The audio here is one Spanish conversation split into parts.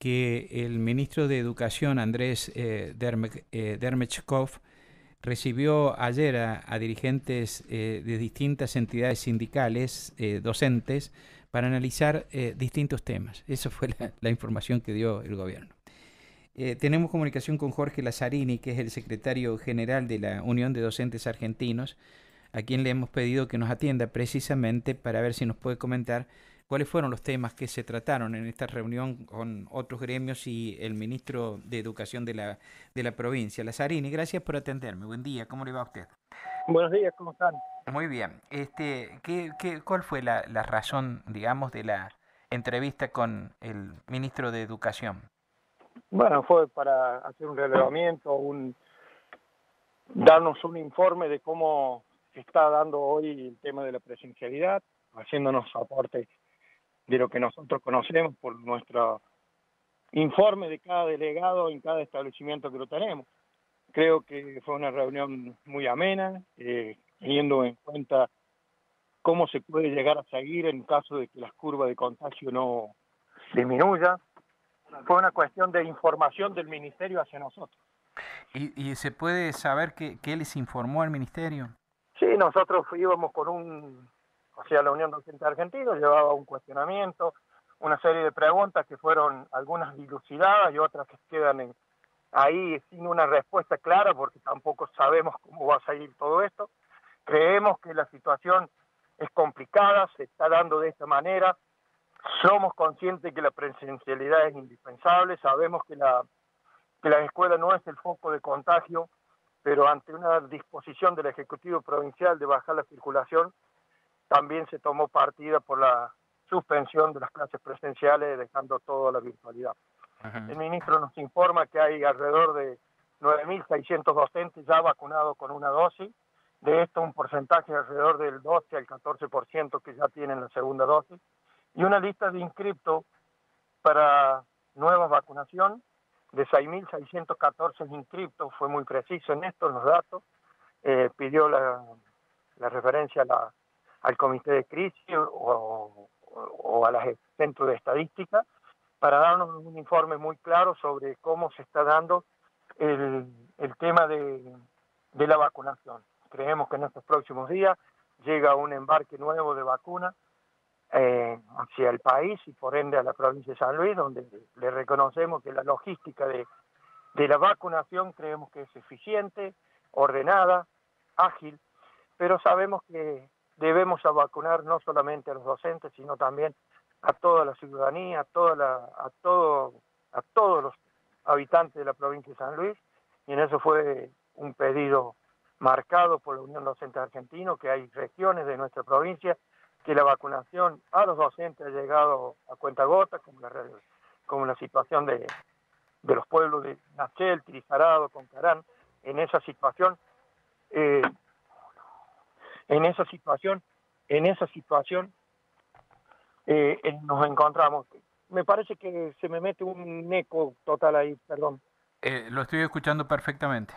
que el ministro de Educación, Andrés Dermechkov, recibió ayer a dirigentes de distintas entidades sindicales, docentes, para analizar distintos temas. Esa fue la información que dio el gobierno. Tenemos comunicación con Jorge Lazzarini, que es el secretario general de la Unión de Docentes Argentinos, a quien le hemos pedido que nos atienda precisamente para ver si nos puede comentar cuáles fueron los temas que se trataron en esta reunión con otros gremios y el ministro de Educación de la provincia. Lazzarini, gracias por atenderme. Buen día, ¿cómo le va a usted? Buenos días, ¿cómo están? Muy bien. ¿Cuál fue la razón, digamos, de la entrevista con el ministro de Educación? Bueno, fue para hacer un relevamiento, darnos un informe de cómo se está dando hoy el tema de la presencialidad, haciéndonos aporte de lo que nosotros conocemos por nuestro informe de cada delegado en cada establecimiento que lo tenemos. Creo que fue una reunión muy amena, teniendo en cuenta cómo se puede llegar a seguir en caso de que las curvas de contagio no disminuya. Fue una cuestión de información del ministerio hacia nosotros. ¿Y se puede saber qué les informó el ministerio? Sí, nosotros íbamos con la Unión Docente Argentina llevaba un cuestionamiento, una serie de preguntas que fueron algunas dilucidadas y otras que quedan ahí sin una respuesta clara porque tampoco sabemos cómo va a salir todo esto. Creemos que la situación es complicada, se está dando de esta manera. Somos conscientes que la presencialidad es indispensable, sabemos que la escuela no es el foco de contagio, pero ante una disposición del Ejecutivo Provincial de bajar la circulación, también se tomó partida por la suspensión de las clases presenciales, dejando todo a la virtualidad. Ajá. El ministro nos informa que hay alrededor de 9.600 docentes ya vacunados con una dosis, de esto un porcentaje alrededor del 12 al 14% que ya tienen la segunda dosis, y una lista de inscriptos para nueva vacunación de 6.614 inscriptos, fue muy preciso en esto, en los datos, pidió la referencia al comité de crisis o a los centros de estadística para darnos un informe muy claro sobre cómo se está dando el tema de la vacunación. Creemos que en estos próximos días llega un embarque nuevo de vacunas hacia el país y por ende a la provincia de San Luis, donde le reconocemos que la logística de la vacunación creemos que es eficiente, ordenada, ágil, pero sabemos que debemos vacunar no solamente a los docentes, sino también a toda la ciudadanía, a todos los habitantes de la provincia de San Luis, y en eso fue un pedido marcado por la Unión Docente Argentina, que hay regiones de nuestra provincia que la vacunación a los docentes ha llegado a cuentagotas, como la situación de los pueblos de Nachel, Trizarado, Concarán. En esa situación, eh, nos encontramos. Me parece que se me mete un eco total ahí, perdón. Lo estoy escuchando perfectamente.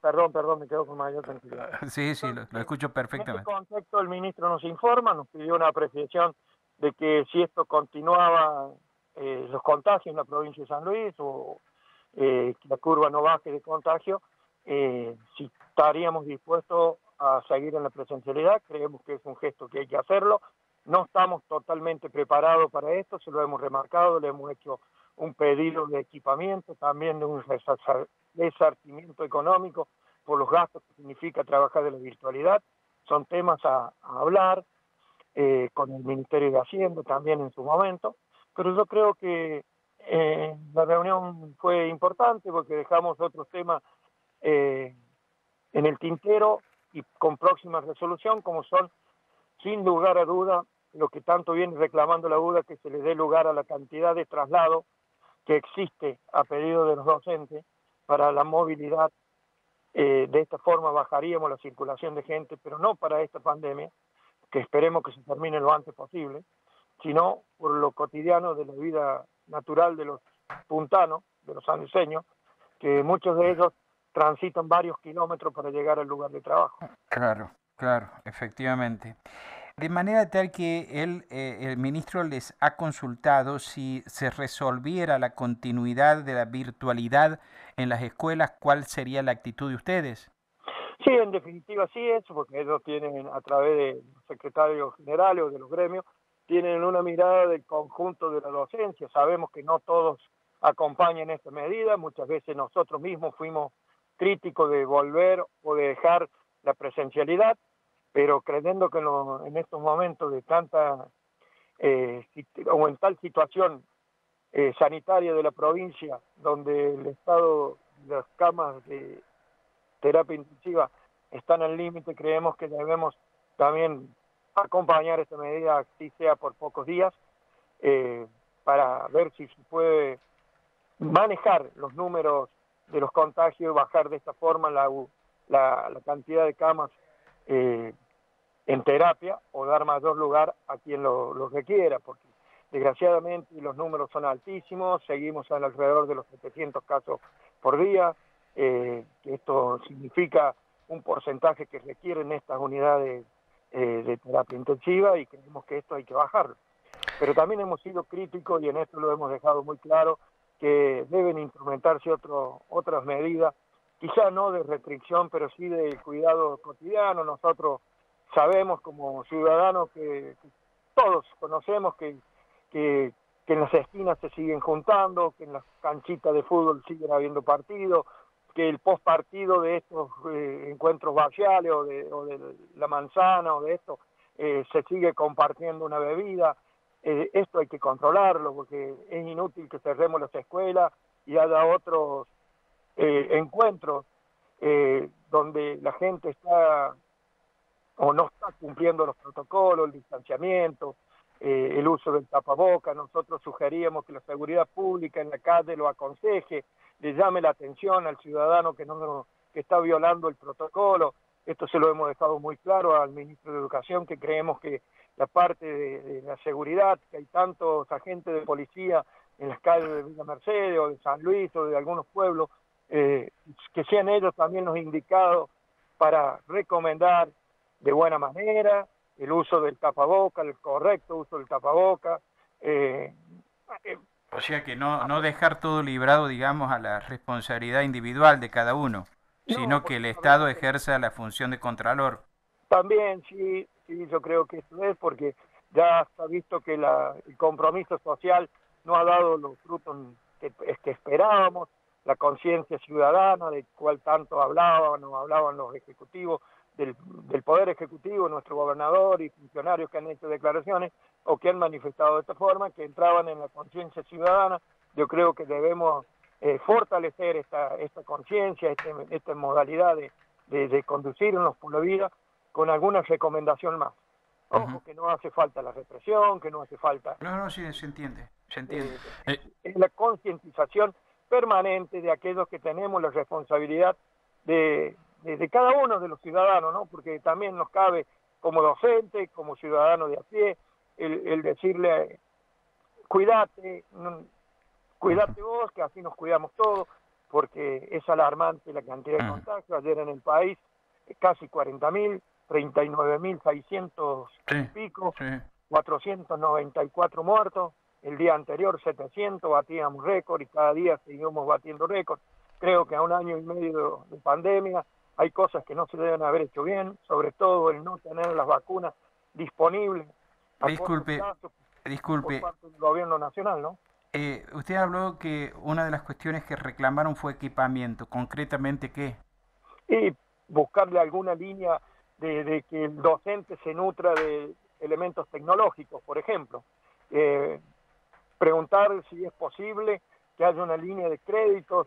Perdón, me quedo con mayor tranquilidad. Sí, lo escucho En este perfectamente. contexto, el ministro nos informa, nos pidió una apreciación de que si esto continuaba, los contagios en la provincia de San Luis o que la curva no baje de contagio, si estaríamos dispuestos a seguir en la presencialidad. Creemos que es un gesto que hay que hacerlo. No estamos totalmente preparados para esto, se lo hemos remarcado, le hemos hecho un pedido de equipamiento, también de un resarcimiento económico por los gastos que significa trabajar de la virtualidad. Son temas a hablar con el Ministerio de Hacienda también en su momento, pero yo creo que la reunión fue importante porque dejamos otros temas en el tintero y con próxima resolución, como son, sin lugar a duda, lo que tanto viene reclamando la duda, que se le dé lugar a la cantidad de traslado que existe a pedido de los docentes para la movilidad. De esta forma bajaríamos la circulación de gente, pero no para esta pandemia, que esperemos que se termine lo antes posible, sino por lo cotidiano de la vida natural de los puntanos, de los sanluiseños, que muchos de ellos transitan varios kilómetros para llegar al lugar de trabajo. Claro, efectivamente. De manera tal que el ministro les ha consultado si se resolviera la continuidad de la virtualidad en las escuelas, ¿cuál sería la actitud de ustedes? Sí, en definitiva sí es, porque ellos tienen, a través de los secretarios generales o de los gremios, tienen una mirada del conjunto de la docencia. Sabemos que no todos acompañan esta medida, muchas veces nosotros mismos fuimos críticos de volver o de dejar la presencialidad, pero creyendo que en estos momentos de tanta o en tal situación sanitaria de la provincia, donde el estado, las camas de terapia intensiva están al límite, creemos que debemos también acompañar esta medida, así sea por pocos días, para ver si se puede manejar los números de los contagios y bajar de esta forma la cantidad de camas en terapia o dar mayor lugar a quien lo requiera, porque desgraciadamente los números son altísimos, seguimos alrededor de los 700 casos por día, que esto significa un porcentaje que requieren estas unidades de terapia intensiva y creemos que esto hay que bajarlo. Pero también hemos sido críticos y en esto lo hemos dejado muy claro, que deben instrumentarse otras medidas, quizá no de restricción, pero sí de cuidado cotidiano. Nosotros sabemos como ciudadanos que todos conocemos que en las esquinas se siguen juntando, que en las canchitas de fútbol siguen habiendo partidos, que el post partido de estos encuentros barriales o de la manzana o de esto se sigue compartiendo una bebida. Esto hay que controlarlo porque es inútil que cerremos las escuelas y haya otros encuentros donde la gente está o no está cumpliendo los protocolos, el distanciamiento, el uso del tapaboca. Nosotros sugeríamos que la seguridad pública en la calle lo aconseje, le llame la atención al ciudadano que está violando el protocolo. Esto se lo hemos dejado muy claro al ministro de Educación, que creemos que la parte de la seguridad, que hay tantos agentes de policía en las calles de Villa Mercedes o de San Luis o de algunos pueblos, que sean ellos también los indicados para recomendar de buena manera el uso del tapaboca, el correcto uso del tapaboca. O sea que no dejar todo librado, digamos, a la responsabilidad individual de cada uno, No, sino que el Estado ejerza la función de contralor. también sí, yo creo que esto es porque ya está visto que el compromiso social no ha dado los frutos que esperábamos, la conciencia ciudadana de cual tanto hablaban los ejecutivos, del Poder Ejecutivo, nuestro gobernador y funcionarios que han hecho declaraciones o que han manifestado de esta forma, que entraban en la conciencia ciudadana. Yo creo que debemos fortalecer esta conciencia, esta modalidad de conducirnos por la vida con alguna recomendación más. Ojo, que no hace falta la represión, que no hace falta... No, sí, se entiende, se entiende. Es la concientización permanente de aquellos que tenemos la responsabilidad de cada uno de los ciudadanos, ¿no? Porque también nos cabe como docente, como ciudadano de a pie, el decirle, cuídate vos, que así nos cuidamos todos, porque es alarmante la cantidad de contagios. Ayer en el país casi 40.000, 39.600 y pico, 494 muertos, el día anterior 700, batíamos récord y cada día seguimos batiendo récord. Creo que a un año y medio de pandemia hay cosas que no se deben haber hecho bien, sobre todo el no tener las vacunas disponibles a corto plazo por parte del gobierno nacional, ¿no? Usted habló que una de las cuestiones que reclamaron fue equipamiento. ¿Concretamente qué? Y buscarle alguna línea de que el docente se nutra de elementos tecnológicos, por ejemplo. Preguntar si es posible que haya una línea de créditos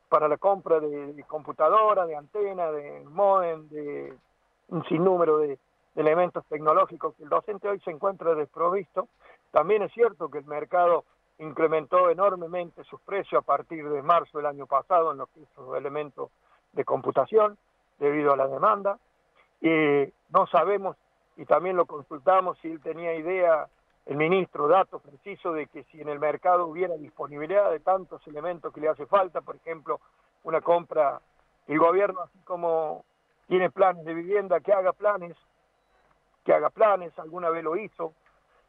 para la compra de computadora, de antena, de módem, de un sinnúmero de elementos tecnológicos que el docente hoy se encuentra desprovisto. También es cierto que el mercado incrementó enormemente sus precios a partir de marzo del año pasado en lo que es los elementos de computación debido a la demanda. No sabemos, y también lo consultamos, si él tenía idea, el ministro, datos precisos de que si en el mercado hubiera disponibilidad de tantos elementos que le hace falta, por ejemplo, una compra, el gobierno, así como tiene planes de vivienda, que haga planes que haga planes, alguna vez lo hizo,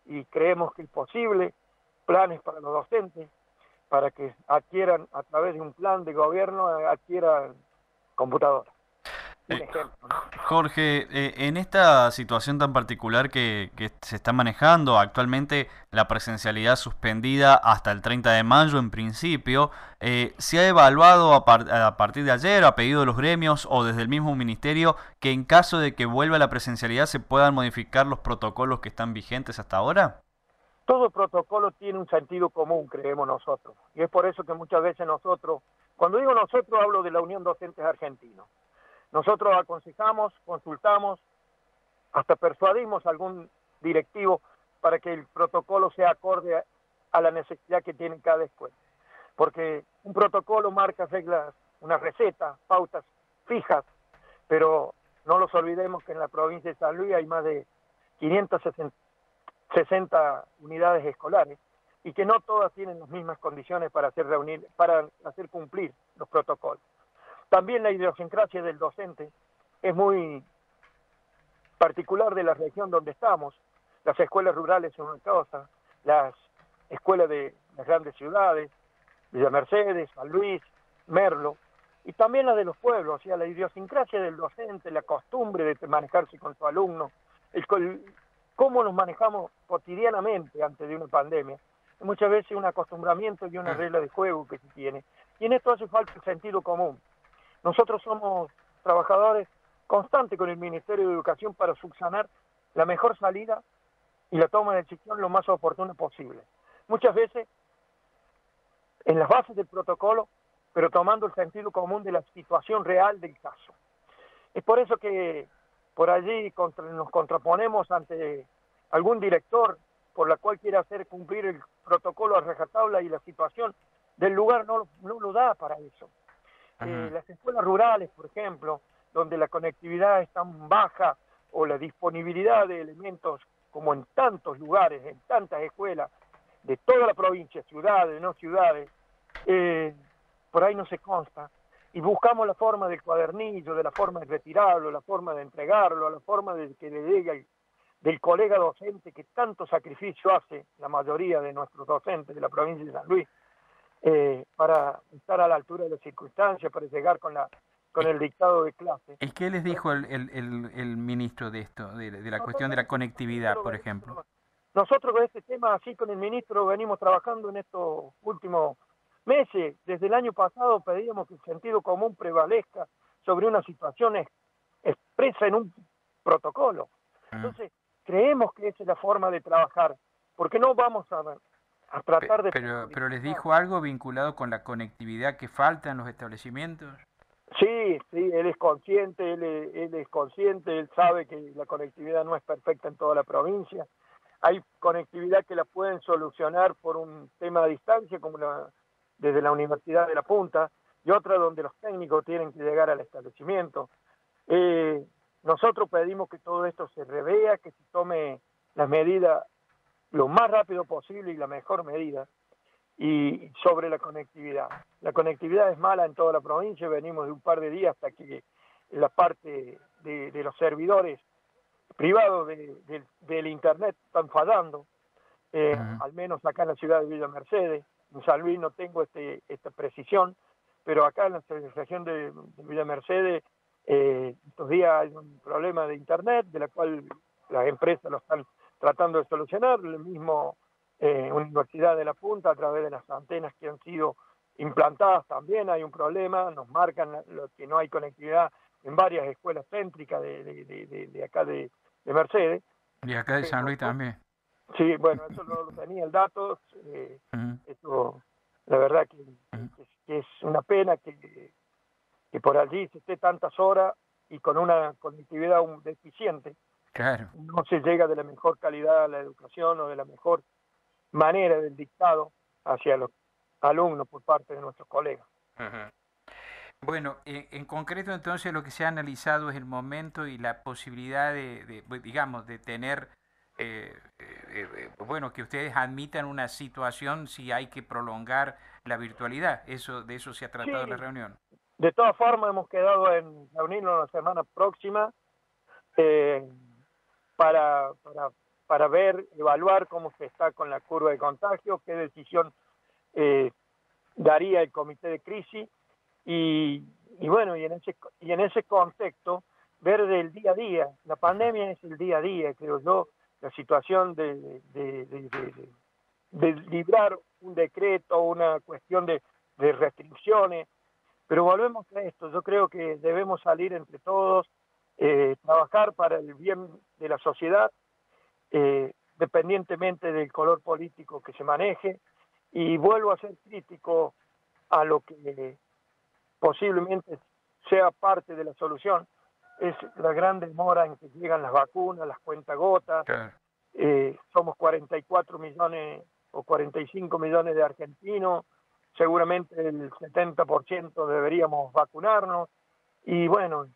y creemos que es posible, planes para los docentes, para que adquieran, a través de un plan de gobierno, adquieran computadoras. Un ejemplo, ¿no? Jorge, en esta situación tan particular que se está manejando actualmente, la presencialidad suspendida hasta el 30 de mayo en principio, ¿se ha evaluado a partir de ayer, a pedido de los gremios o desde el mismo ministerio, que en caso de que vuelva la presencialidad se puedan modificar los protocolos que están vigentes hasta ahora? Todo protocolo tiene un sentido común, creemos nosotros, y es por eso que muchas veces nosotros, cuando digo nosotros hablo de la Unión Docentes Argentinos, nosotros aconsejamos, consultamos, hasta persuadimos a algún directivo para que el protocolo sea acorde a la necesidad que tiene cada escuela. Porque un protocolo marca reglas, una receta, pautas fijas, pero no nos olvidemos que en la provincia de San Luis hay más de 560 unidades escolares y que no todas tienen las mismas condiciones para hacer cumplir los protocolos. También la idiosincrasia del docente es muy particular de la región donde estamos. Las escuelas rurales son una cosa, las escuelas de las grandes ciudades, Villa Mercedes, San Luis, Merlo, y también la de los pueblos, o sea, la idiosincrasia del docente, la costumbre de manejarse con su alumno, cómo nos manejamos cotidianamente antes de una pandemia. Muchas veces un acostumbramiento y una regla de juego que se tiene. Y en esto hace falta el sentido común. Nosotros somos trabajadores constantes con el Ministerio de Educación para subsanar la mejor salida y la toma de decisión lo más oportuna posible. Muchas veces en las bases del protocolo, pero tomando el sentido común de la situación real del caso. Es por eso que por allí nos contraponemos ante algún director por la cual quiera hacer cumplir el protocolo a rajatabla y la situación del lugar no lo da para eso. Las escuelas rurales, por ejemplo, donde la conectividad es tan baja o la disponibilidad de elementos como en tantos lugares, en tantas escuelas de toda la provincia, ciudades, no ciudades, por ahí no se consta. Y buscamos la forma del cuadernillo, de la forma de retirarlo, la forma de entregarlo, la forma de que le llegue del colega docente que tanto sacrificio hace la mayoría de nuestros docentes de la provincia de San Luis, para estar a la altura de las circunstancias, para llegar con el dictado de clase. ¿Y qué les dijo el ministro de esto, de la cuestión de la conectividad, por ejemplo? Nosotros con este tema, así con el ministro, venimos trabajando en estos últimos meses. Desde el año pasado pedíamos que el sentido común prevalezca sobre una situación expresa en un protocolo. Entonces, creemos que esa es la forma de trabajar, porque no vamos a tratar de... Pero les dijo algo vinculado con la conectividad que falta en los establecimientos. Sí, él es consciente, él sabe que la conectividad no es perfecta en toda la provincia. Hay conectividad que la pueden solucionar por un tema de distancia, como desde la Universidad de La Punta, y otra donde los técnicos tienen que llegar al establecimiento. Nosotros pedimos que todo esto se revea, que se tome las medidas lo más rápido posible y la mejor medida. Y sobre la conectividad. La conectividad es mala en toda la provincia, venimos de un par de días hasta que la parte de los servidores privados del Internet están fallando, al menos acá en la ciudad de Villa Mercedes. En San Luis no tengo esta precisión, pero acá en la región de Villa Mercedes estos días hay un problema de Internet, de la cual las empresas lo están tratando de solucionar, el mismo Universidad de La Punta, a través de las antenas que han sido implantadas también hay un problema, nos marcan que no hay conectividad en varias escuelas céntricas de acá de Mercedes. Y acá de San Luis también. Sí, bueno, eso no lo tenía el dato, esto, la verdad que es una pena que por allí se esté tantas horas y con una conectividad deficiente. Claro. No se llega de la mejor calidad a la educación o de la mejor manera del dictado hacia los alumnos por parte de nuestros colegas. Bueno, en concreto entonces lo que se ha analizado es el momento y la posibilidad digamos, de tener, bueno, que ustedes admitan una situación si hay que prolongar la virtualidad. De eso se ha tratado la reunión. De todas formas hemos quedado en reunirnos la semana próxima para ver, evaluar cómo se está con la curva de contagio, qué decisión daría el comité de crisis y bueno, y en ese contexto ver del día a día. La pandemia es el día a día, creo yo, la situación de librar un decreto, una cuestión de restricciones, pero volvemos a esto. Yo creo que debemos salir entre todos, trabajar para el bien de la sociedad, dependientemente del color político que se maneje, y vuelvo a ser crítico a lo que posiblemente sea parte de la solución, es la gran demora en que llegan las vacunas, las cuentagotas. Claro. Somos 44 millones o 45 millones de argentinos, seguramente el 70% deberíamos vacunarnos, y bueno,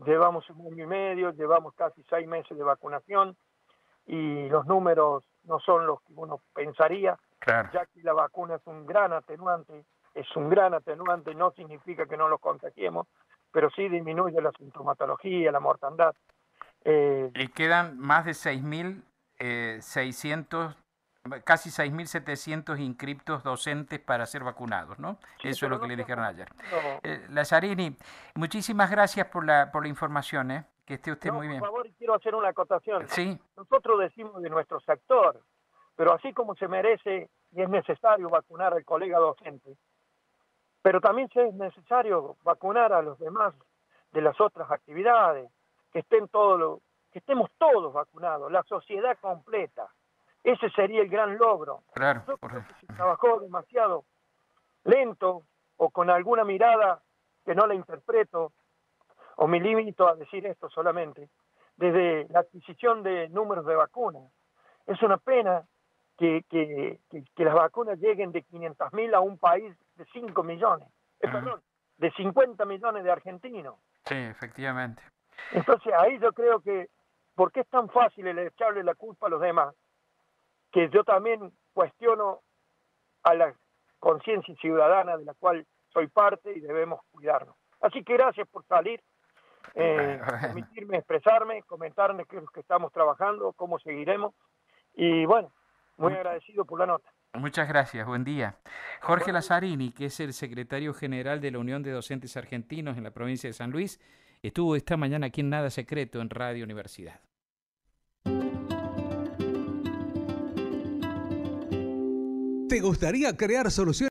llevamos 1 año y medio, llevamos casi 6 meses de vacunación, y los números no son los que uno pensaría, Claro. ya que la vacuna es un gran atenuante, no significa que no los contagiemos, pero sí disminuye la sintomatología, la mortandad. Y quedan más de 6.600, casi 6.700 inscriptos docentes para ser vacunados, ¿no? Sí, eso es lo pero que no le dijeron ayer. no. Lazzarini, muchísimas gracias por la información, ¿eh? Que esté usted muy bien. Por favor, quiero hacer una acotación. Sí, Nosotros decimos de nuestro sector, pero así como se merece y es necesario vacunar al colega docente, pero también es necesario vacunar a los demás de las otras actividades, que estemos todos vacunados, la sociedad completa. Ese sería el gran logro. claro. Yo creo que se trabajó demasiado lento o con alguna mirada que no la interpreto, o me limito a decir esto solamente, desde la adquisición de números de vacunas. Es una pena que las vacunas lleguen de 500.000 a un país de 5 millones, perdón, de 50 millones de argentinos. Sí, efectivamente. Entonces ahí yo creo que, ¿por qué es tan fácil el echarle la culpa a los demás? Que yo también cuestiono a la conciencia ciudadana de la cual soy parte y debemos cuidarnos. Así que gracias por salir, permitirme expresarme, comentarles qué es lo que estamos trabajando, cómo seguiremos, y bueno, muy agradecido por la nota. Muchas gracias, buen día. Jorge Lazzarini, que es el secretario general de la Unión de Docentes Argentinos en la provincia de San Luis, estuvo esta mañana aquí en Nada Secreto en Radio Universidad. ¿Te gustaría crear soluciones?